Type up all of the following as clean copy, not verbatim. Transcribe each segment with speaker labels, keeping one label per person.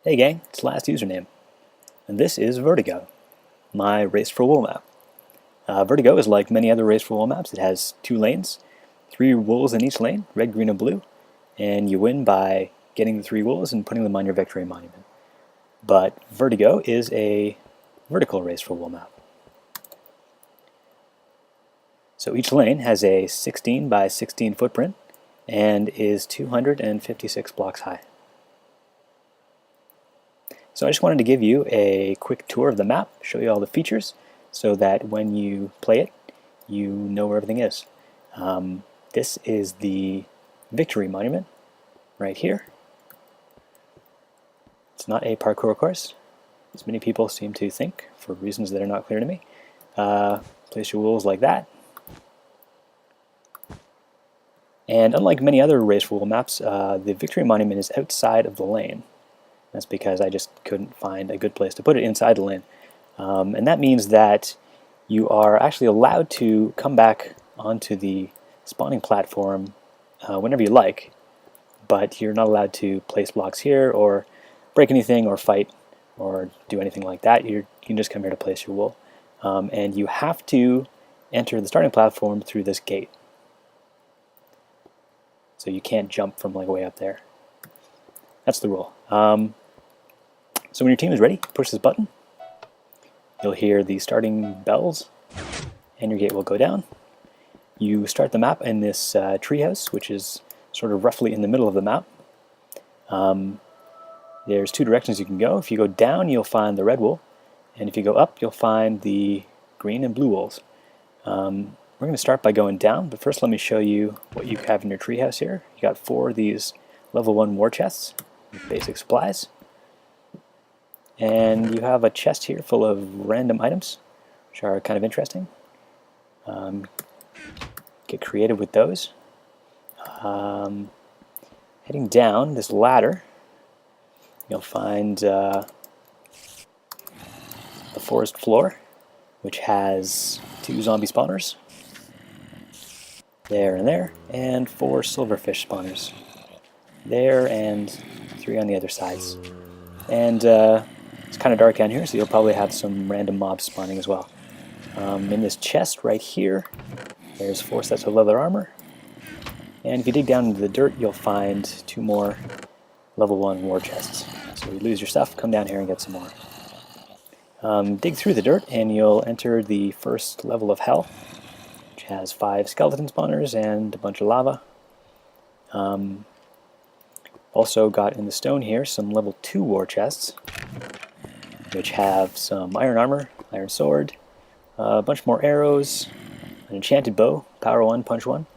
Speaker 1: Hey gang, it's last username, and this is Vertigo, my Race for Wool map. Vertigo is like many other Race for Wool maps. It has 2 lanes, 3 wolves in each lane, red, green, and blue, and you win by getting the 3 wolves and putting them on your victory monument. But Vertigo is a vertical Race for Wool map. So each lane has a 16 by 16 footprint and is 256 blocks high. So I just wanted to give you a quick tour of the map, show you all the features, so that when you play it, you know where everything is. This is the Victory Monument, right here. It's not a parkour course, as many people seem to think, for reasons that are not clear to me. Place your wolves like that. And unlike many other Race for Wool maps, the Victory Monument is outside of the lane. That's because I just couldn't find a good place to put it inside the lane. And that means that you are actually allowed to come back onto the spawning platform whenever you like, but you're not allowed to place blocks here or break anything or fight or do anything like that. You can just come here to place your wool. And you have to enter the starting platform through this gate. So you can't jump from like way up there. That's the rule. So when your team is ready, push this button. You'll hear the starting bells, and your gate will go down. You start the map in this treehouse, which is sort of roughly in the middle of the map. There's 2 directions you can go. If you go down, you'll find the red wool, and if you go up, you'll find the green and blue wolves. We're going to start by going down, but first let me show you what you have in your treehouse here. You got 4 of these level 1 war chests with basic supplies. And you have a chest here full of random items, which are kind of interesting. Get creative with those. Heading down this ladder, you'll find the forest floor, which has 2 zombie spawners, there and there, and 4 silverfish spawners, there and 3 on the other sides. And it's kind of dark down here, so you'll probably have some random mobs spawning as well. In this chest right here, there's 4 sets of leather armor. And if you dig down into the dirt, you'll find 2 more level 1 war chests. So you lose your stuff, come down here and get some more. Dig through the dirt and you'll enter the first level of hell, which has 5 skeleton spawners and a bunch of lava. Also got in the stone here some level 2 war chests, which have some iron armor, iron sword, a bunch more arrows, an enchanted bow, power 1, punch 1,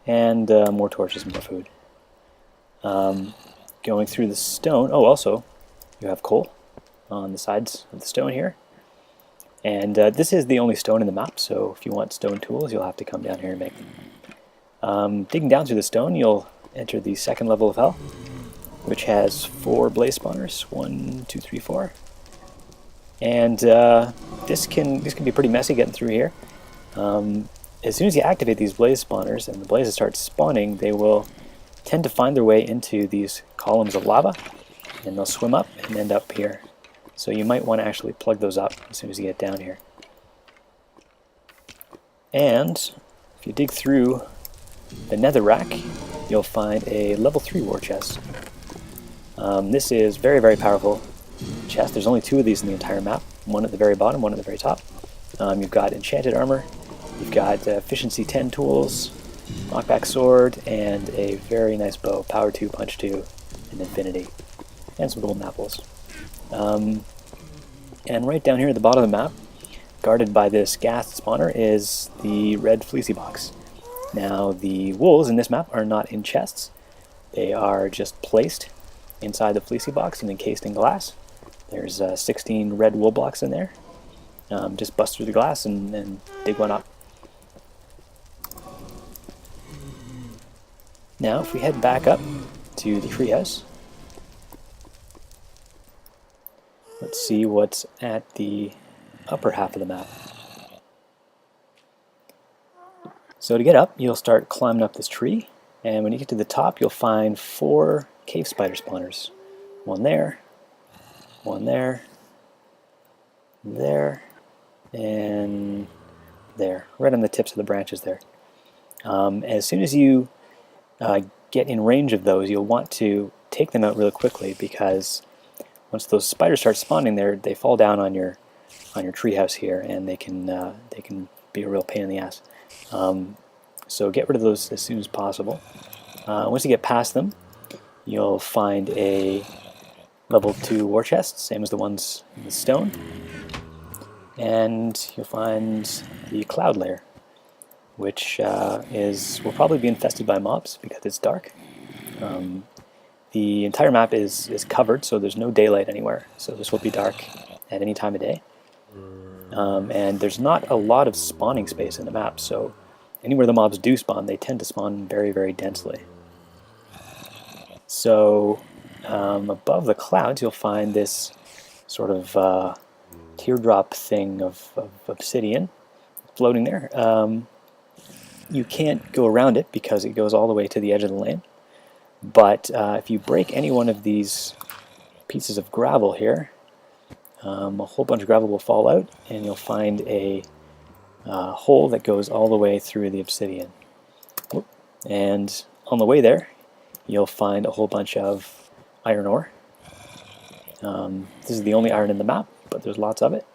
Speaker 1: and more torches and more food. Going through the stone, oh also, you have coal on the sides of the stone here. And this is the only stone in the map, so if you want stone tools, you'll have to come down here and make them. Digging down through the stone, you'll enter the second level of hell, which has 4 blaze spawners, 1, 2, 3, 4. And this can be pretty messy getting through here. As soon as you activate these blaze spawners and the blazes start spawning, they will tend to find their way into these columns of lava, and they'll swim up and end up here. So you might want to actually plug those up as soon as you get down here. And if you dig through the nether rack, you'll find a level 3 war chest. This is very, very powerful chest. There's only 2 of these in the entire map, one at the very bottom, one at the very top. You've got enchanted armor, you've got efficiency 10 tools, knockback sword, and a very nice bow, power 2, punch 2, and infinity, and some golden apples. And right down here at the bottom of the map, guarded by this ghast spawner, is the red fleecy box. Now the wolves in this map are not in chests, they are just placed inside the fleecy box and encased in glass. There's 16 red wool blocks in there. Just bust through the glass and dig one up. Now if we head back up to the treehouse, let's see what's at the upper half of the map. So to get up, you'll start climbing up this tree, and when you get to the top, you'll find 4 cave spider spawners. One there, One there, there, and there, right on the tips of the branches there. As soon as you get in range of those, you'll want to take them out really quickly, because once those spiders start spawning there, they fall down on your treehouse here, and they can be a real pain in the ass. So get rid of those as soon as possible. Once you get past them, you'll find a level 2 war chest, same as the ones in the stone, and you'll find the cloud layer, which will probably be infested by mobs because it's dark. The entire map is covered, so there's no daylight anywhere, so this will be dark at any time of day. And there's not a lot of spawning space in the map, so anywhere the mobs do spawn, they tend to spawn very, very densely. So above the clouds, you'll find this sort of teardrop thing of obsidian floating there. You can't go around it because it goes all the way to the edge of the lane. But if you break any one of these pieces of gravel here, a whole bunch of gravel will fall out, and you'll find a hole that goes all the way through the obsidian. And on the way there, you'll find a whole bunch of iron ore. This is the only iron in the map, but there's lots of it.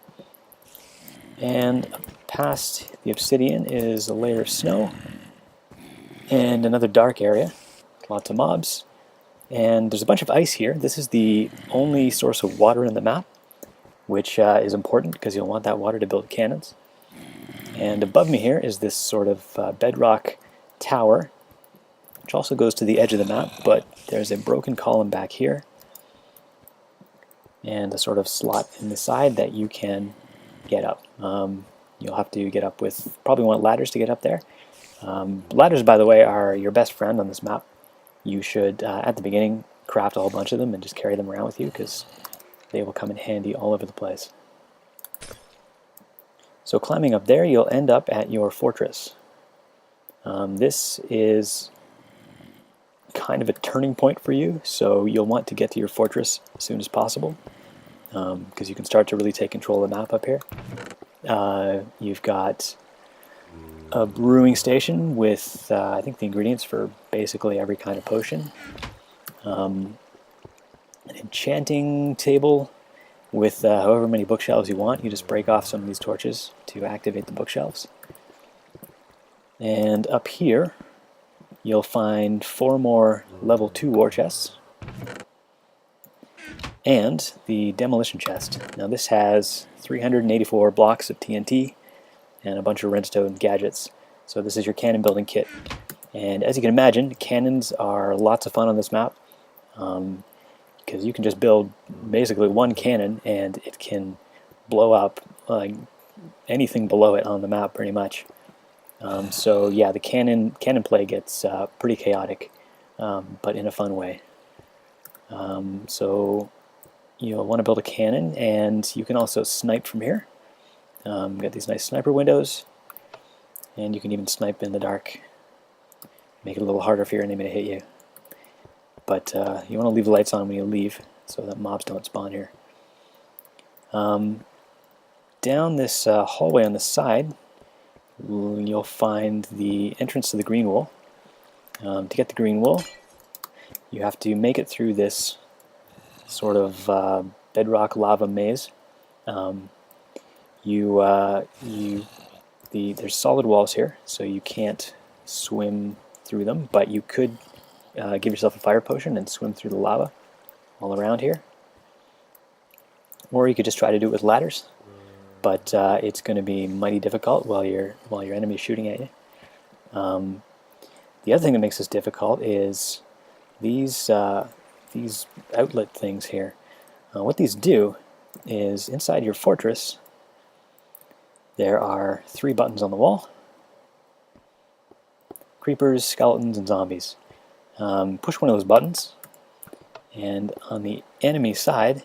Speaker 1: And past the obsidian is a layer of snow and another dark area. Lots of mobs. And there's a bunch of ice here. This is the only source of water in the map, which is important because you'll want that water to build cannons. And above me here is this sort of bedrock tower, which also goes to the edge of the map, but there's a broken column back here and a sort of slot in the side that you can get up. You'll have to get up with, probably want ladders to get up there. Ladders, by the way, are your best friend on this map. You should, at the beginning, craft a whole bunch of them and just carry them around with you, because they will come in handy all over the place. So climbing up there, you'll end up at your fortress. This is kind of a turning point for you, so you'll want to get to your fortress as soon as possible, because you can start to really take control of the map up here. You've got a brewing station with, I think, the ingredients for basically every kind of potion. An enchanting table with however many bookshelves you want. You just break off some of these torches to activate the bookshelves. And up here, you'll find 4 more level 2 war chests and the demolition chest. Now this has 384 blocks of TNT and a bunch of redstone gadgets. So this is your cannon building kit. And as you can imagine, cannons are lots of fun on this map, because you can just build basically one cannon and it can blow up anything below it on the map pretty much. So yeah, the cannon play gets pretty chaotic, but in a fun way. So you'll want to build a cannon, and you can also snipe from here. Got these nice sniper windows, and you can even snipe in the dark. Make it a little harder for your enemy to hit you. But you want to leave the lights on when you leave, so that mobs don't spawn here. Down this hallway on the side, you'll find the entrance to the green wool. To get the green wool, you have to make it through this sort of bedrock lava maze. There's solid walls here, so you can't swim through them, but you could give yourself a fire potion and swim through the lava all around here. Or you could just try to do it with ladders, but it's going to be mighty difficult while your enemy is shooting at you. The other thing that makes this difficult is these outlet things here. What these do is, inside your fortress, there are 3 buttons on the wall: creepers, skeletons, and zombies. Push one of those buttons, and on the enemy side,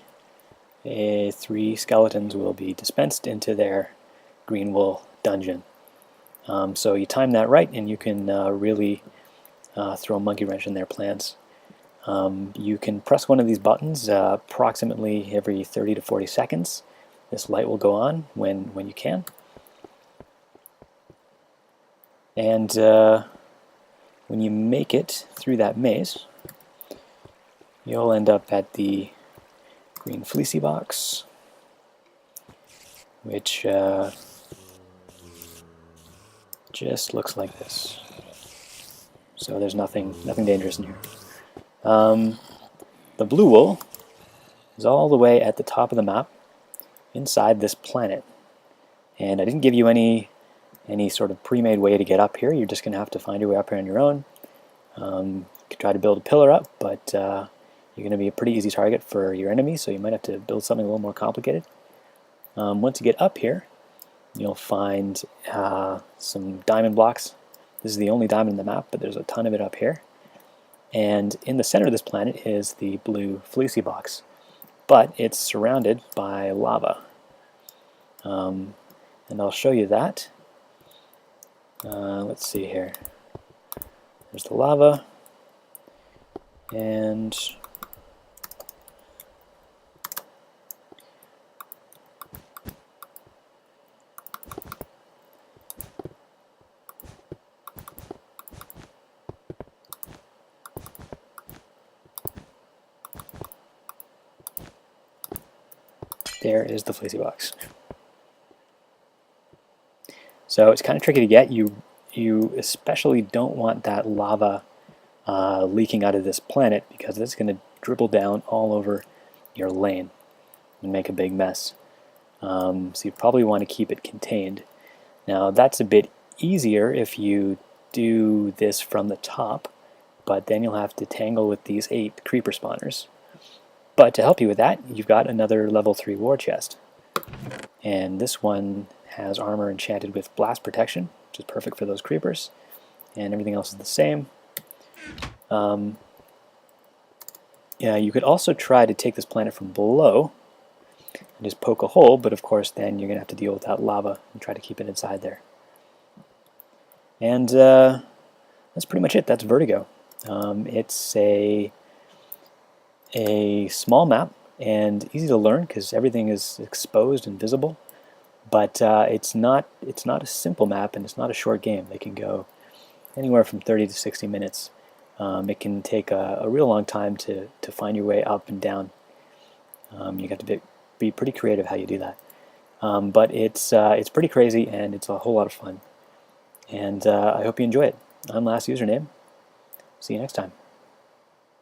Speaker 1: 3 skeletons will be dispensed into their green wool dungeon. So you time that right, and you can really throw a monkey wrench in their plans. You can press one of these buttons approximately every 30 to 40 seconds. This light will go on when you can. And when you make it through that maze, you'll end up at the green fleecy box, which just looks like this. So there's nothing dangerous in here. The blue wool is all the way at the top of the map inside this planet. And I didn't give you any sort of pre-made way to get up here. You're just going to have to find your way up here on your own. You could try to build a pillar up, but you're going to be a pretty easy target for your enemies, so you might have to build something a little more complicated. Once you get up here, you'll find some diamond blocks. This is the only diamond in the map, but there's a ton of it up here. And in the center of this planet is the blue fleecy box, but it's surrounded by lava. And I'll show you that. Let's see here. There's the lava, and there is the fleecy box. So it's kind of tricky to get. You especially don't want that lava leaking out of this planet, because it's going to dribble down all over your lane and make a big mess. So you probably want to keep it contained. Now that's a bit easier if you do this from the top, but then you'll have to tangle with these 8 creeper spawners. But to help you with that, you've got another level 3 war chest. And this one has armor enchanted with blast protection, which is perfect for those creepers. And everything else is the same. Yeah, you could also try to take this planet from below and just poke a hole, but of course then you're going to have to deal with that lava and try to keep it inside there. And that's pretty much it. That's Vertigo. It's a small map and easy to learn because everything is exposed and visible, but it's not a simple map, and it's not a short game. They can go anywhere from 30 to 60 minutes. It can take a real long time to find your way up and down. You got to be pretty creative how you do that. But it's pretty crazy, and it's a whole lot of fun. And I hope you enjoy it. I'm Last Username. See you next time.